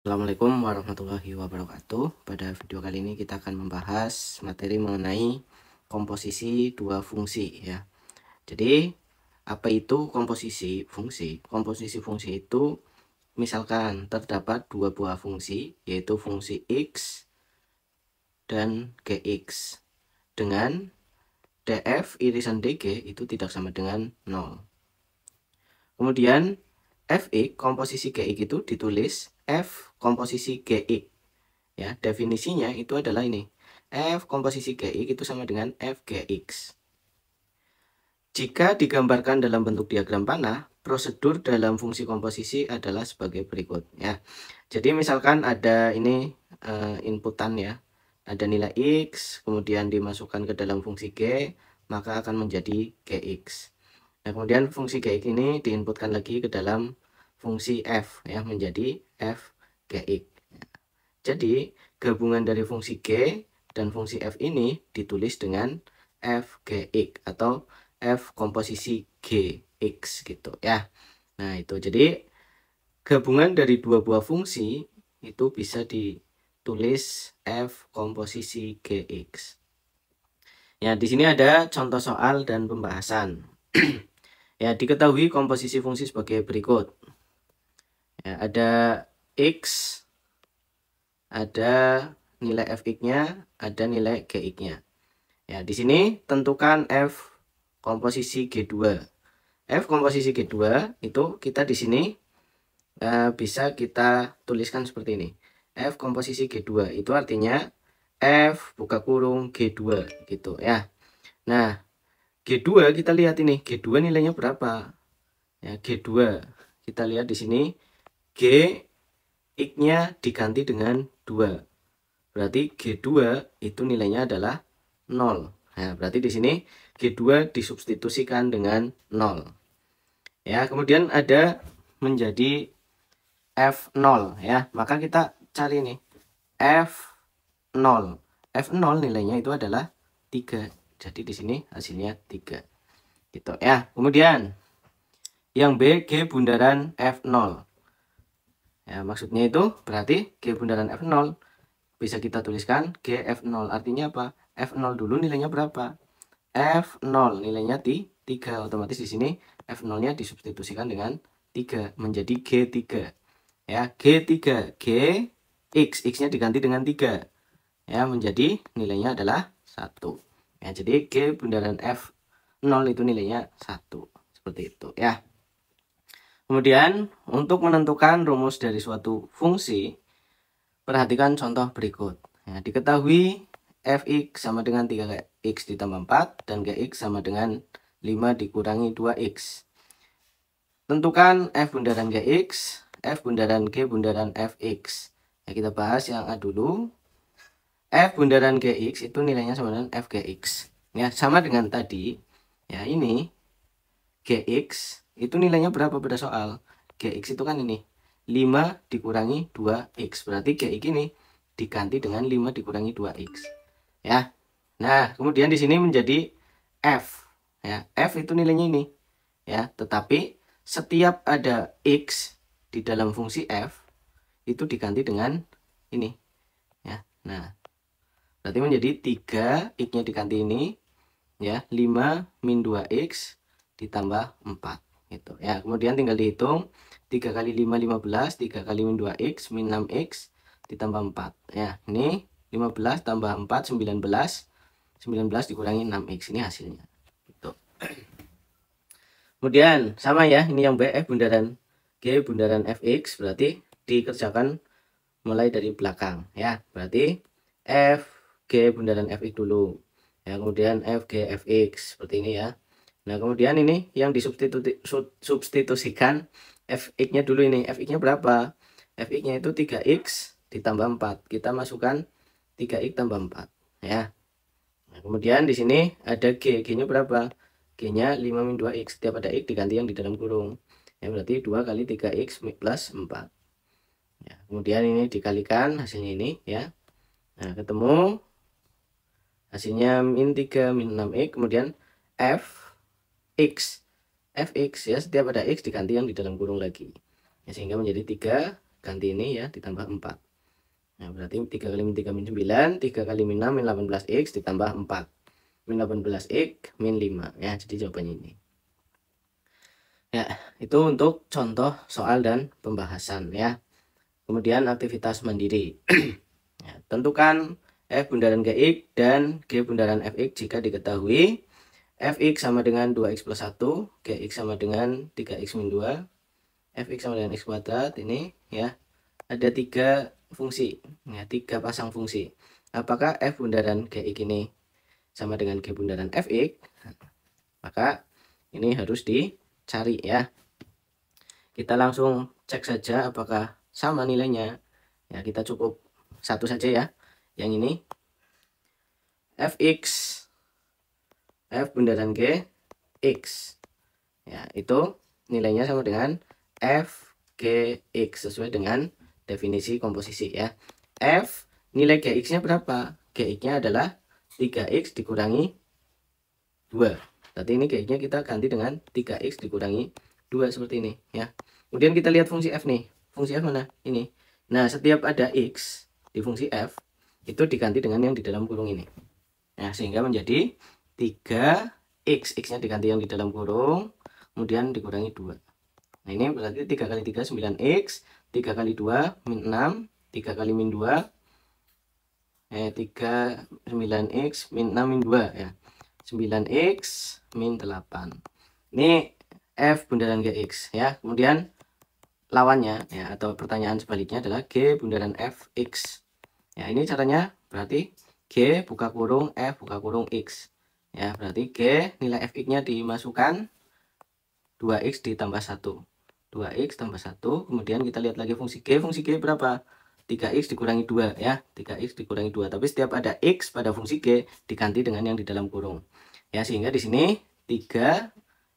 Assalamualaikum warahmatullahi wabarakatuh. Pada video kali ini kita akan membahas materi mengenai komposisi dua fungsi ya. Jadi apa itu komposisi fungsi? Komposisi fungsi itu misalkan terdapat dua buah fungsi, yaitu fungsi x dan gx dengan df irisan dg itu tidak sama dengan 0. Kemudian fx komposisi gx itu ditulis f komposisi gx. Ya, definisinya itu adalah ini. F komposisi gx itu sama dengan f gx. Jika digambarkan dalam bentuk diagram panah, prosedur dalam fungsi komposisi adalah sebagai berikut ya. Jadi misalkan ada ini inputan ya. Ada nilai x, kemudian dimasukkan ke dalam fungsi g, maka akan menjadi gx. Nah, kemudian fungsi gx ini diinputkan lagi ke dalam fungsi f ya, menjadi f gx. Jadi gabungan dari fungsi g dan fungsi f ini ditulis dengan f gx atau f komposisi gx gitu ya. Nah itu jadi gabungan dari dua buah fungsi itu bisa ditulis f komposisi gx. Ya di sini ada contoh soal dan pembahasan. Ya diketahui komposisi fungsi sebagai berikut. Ya, ada x, ada nilai fx-nya, ada nilai gx-nya. Ya, di sini tentukan f komposisi G2. F komposisi G2 itu kita di sini bisa kita tuliskan seperti ini. F komposisi G2 itu artinya F buka kurung G2 gitu ya. Nah, G2 kita lihat ini, G2 nilainya berapa? Ya, G2 kita lihat di sini G X-nya diganti dengan 2. Berarti G2 itu nilainya adalah 0. Nah, berarti di sini G2 disubstitusikan dengan 0. Ya, kemudian ada menjadi F0 ya. Maka kita cari nih F0. F0 nilainya itu adalah 3. Jadi di sini hasilnya 3. Gitu ya. Kemudian yang B, G bundaran F0. Ya, maksudnya itu berarti G bundaran F0 bisa kita tuliskan GF0. Artinya apa? F0 dulu nilainya berapa? F0 nilainya 3. Otomatis di sini F0-nya disubstitusikan dengan 3 menjadi G3. Ya, G3, G X-nya diganti dengan 3. Ya, menjadi nilainya adalah 1. Ya, jadi G bundaran F0 itu nilainya 1. Seperti itu ya. Kemudian untuk menentukan rumus dari suatu fungsi, perhatikan contoh berikut. Ya, diketahui fx sama dengan 3x ditambah 4 dan gx sama dengan 5 dikurangi 2x. Tentukan f bundaran gx, f bundaran g bundaran fx. Ya, kita bahas yang A dulu. F bundaran gx itu nilainya sama dengan f gx. Ya, sama dengan tadi. Ya, ini gx itu nilainya berapa pada soal? Gx itu kan ini 5 dikurangi 2x. Berarti gx ini diganti dengan 5 dikurangi 2x. Ya. Nah, kemudian di sini menjadi f. Ya, f itu nilainya ini. Ya, tetapi setiap ada x di dalam fungsi f itu diganti dengan ini. Ya. Nah, berarti menjadi 3 x-nya diganti ini. Ya, 5 min 2x ditambah 4 gitu ya. Kemudian tinggal dihitung 3 kali 5 15, 3 kali min 2x min 6x ditambah 4 ya. Ini 15 tambah 4 19, 19 dikurangi 6x, ini hasilnya gitu. Kemudian sama ya, ini yang B, F bundaran G bundaran fx, berarti dikerjakan mulai dari belakang ya. Berarti F G bundaran fx dulu ya, kemudian F G fx seperti ini ya. Nah, kemudian ini yang disubstitusikan fx-nya dulu ini. Fx-nya berapa? Fx-nya itu 3x ditambah 4. Kita masukkan 3x tambah 4 ya. Nah, kemudian di sini ada G. G-nya berapa? G-nya 5 min 2x. Setiap ada x diganti yang di dalam kurung. Ya, berarti 2 kali 3x plus 4. Ya, kemudian ini dikalikan hasilnya ini ya. Nah, ketemu hasilnya min 3 min 6x. Kemudian fx ya, setiap ada x diganti yang di dalam kurung lagi ya, sehingga menjadi 3 ganti ini ya, ditambah 4. Nah, berarti 3 kali min 3 min 9, 3 kali min 6 min 18x ditambah 4. Min 18x min 5. Ya, jadi jawabannya ini. Ya, itu untuk contoh soal dan pembahasan ya. Kemudian aktivitas mandiri. Ya, tentukan f bundaran gx dan g bundaran fx jika diketahui fx sama dengan 2x plus 1, gx sama dengan 3x min 2, fx sama dengan x kuadrat. Ini ya, ada 3 fungsi ya, 3 pasang fungsi. Apakah f bundaran gx ini sama dengan g bundaran fx? Maka ini harus dicari ya. Kita langsung cek saja apakah sama nilainya. Ya, kita cukup satu saja ya. Yang ini fx, f bundaran g x. Ya, itu nilainya sama dengan f gx sesuai dengan definisi komposisi ya. F nilai gx-nya berapa? Gx-nya adalah 3x dikurangi 2. Berarti ini gx-nya kita ganti dengan 3x dikurangi 2 seperti ini ya. Kemudian kita lihat fungsi f nih. Fungsi f mana? Ini. Nah, setiap ada x di fungsi f itu diganti dengan yang di dalam kurung ini. Nah, sehingga menjadi 3x. X-nya diganti yang di dalam kurung, kemudian dikurangi 2. Nah, ini berarti 3 kali 3 9x, 3 kali 2 min 6, 3 kali min 2 3 9x min 6 min 2 ya. 9x min 8. Ini f bundaran gx ya. Kemudian lawannya ya, atau pertanyaan sebaliknya adalah g bundaran fx. Ya, ini caranya berarti g buka kurung f buka kurung x. Ya, berarti g nilai fx-nya dimasukkan 2x ditambah 1. 2x tambah 1. Kemudian kita lihat lagi fungsi g. Fungsi g berapa? 3x dikurangi 2 ya. 3x dikurangi 2. Tapi setiap ada x pada fungsi g diganti dengan yang di dalam kurung. Ya, sehingga di sini 3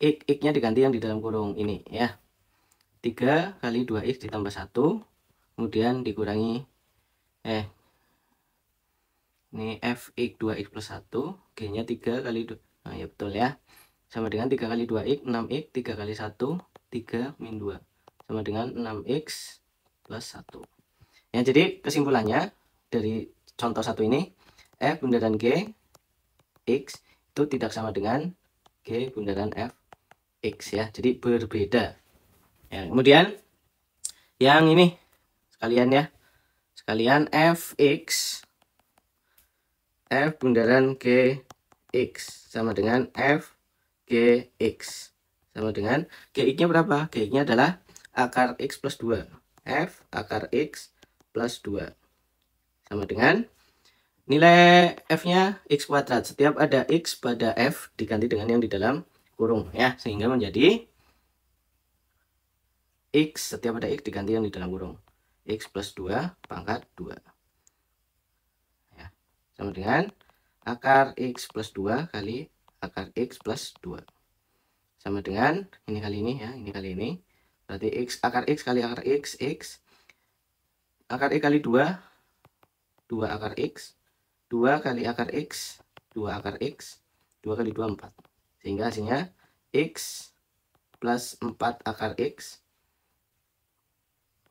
x-nya diganti yang di dalam kurung ini ya. 3 kali 2x ditambah 1, kemudian dikurangi ini fx 2x plus 1, g-nya 3 kali 2. Nah, ya betul ya. Sama dengan 3 kali 2x, 6x, 3 kali 1, 3 min 2. Sama dengan 6x plus 1. Ya, jadi kesimpulannya dari contoh satu ini, f bundaran g x itu tidak sama dengan g bundaran f x ya. Jadi berbeda. Ya, kemudian yang ini sekalian ya. Sekalian fx f bundaran gx sama dengan f gx sama dengan gx-nya berapa? Gx-nya adalah akar x plus 2. F akar x plus 2 sama dengan nilai f-nya x kuadrat. Setiap ada x pada f diganti dengan yang di dalam kurung ya, sehingga menjadi x, setiap ada x diganti yang di dalam kurung, x plus 2 pangkat 2 ya, sama dengan akar x plus 2 kali akar x plus 2 sama dengan ini kali ini ya, ini kali ini. Berarti x akar x kali akar x, x akar x kali 2, 2 akar x, 2 kali akar x, 2 akar x, 2 kali 2 4. Sehingga hasilnya x plus 4 akar x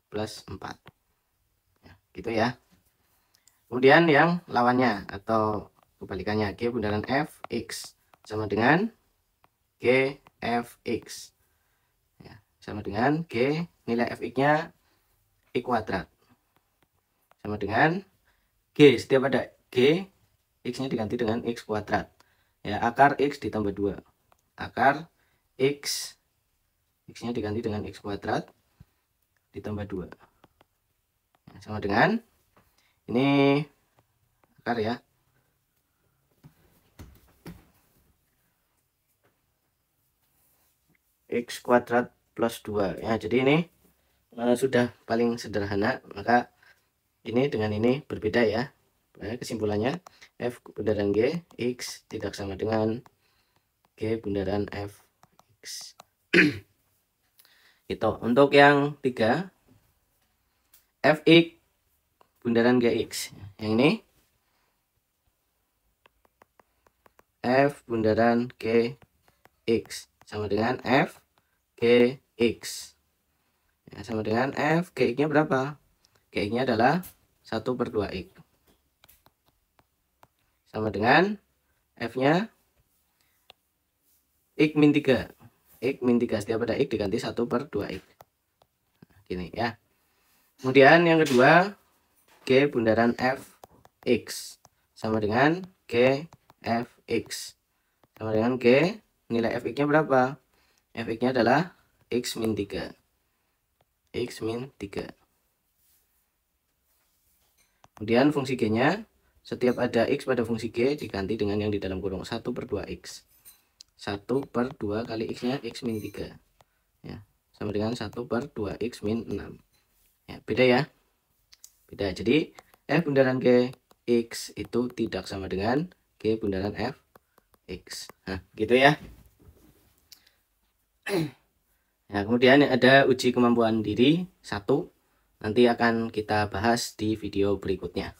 plus 4 ya, gitu ya. Kemudian yang lawannya atau kebalikannya, g bundaran f x sama dengan g f x ya, sama dengan g nilai fx-nya x kuadrat sama dengan g, setiap ada g x-nya diganti dengan x kuadrat ya, akar x ditambah 2, akar x x-nya diganti dengan x kuadrat ditambah 2 ya, sama dengan ini akar ya, x kuadrat plus 2 ya. Jadi ini sudah paling sederhana, maka ini dengan ini berbeda ya. Kesimpulannya f bundaran g x tidak sama dengan g bundaran f x. Itu untuk yang 3, fx bundaran gx. Yang ini f bundaran gx sama dengan f gx Ya, sama dengan F, Gx-nya berapa? Gx-nya adalah 1/2x. Sama dengan F-nya X min 3. X min 3, setiap ada X diganti 1/2x. Gini ya. Kemudian yang kedua, G bundaran Fx sama dengan G Fx. Sama dengan G, nilai Fx-nya berapa? Fx-nya adalah X min 3. X min 3. Kemudian fungsi G-nya, setiap ada X pada fungsi G diganti dengan yang di dalam kurung 1/2x. 1/2 kali X-nya X min 3. Ya, sama dengan 1/2x min 6. Ya, beda ya. Beda. Jadi F bundaran G X itu tidak sama dengan G bundaran F X. Nah, gitu ya. Nah, kemudian ada uji kemampuan diri 1. Nanti akan kita bahas di video berikutnya.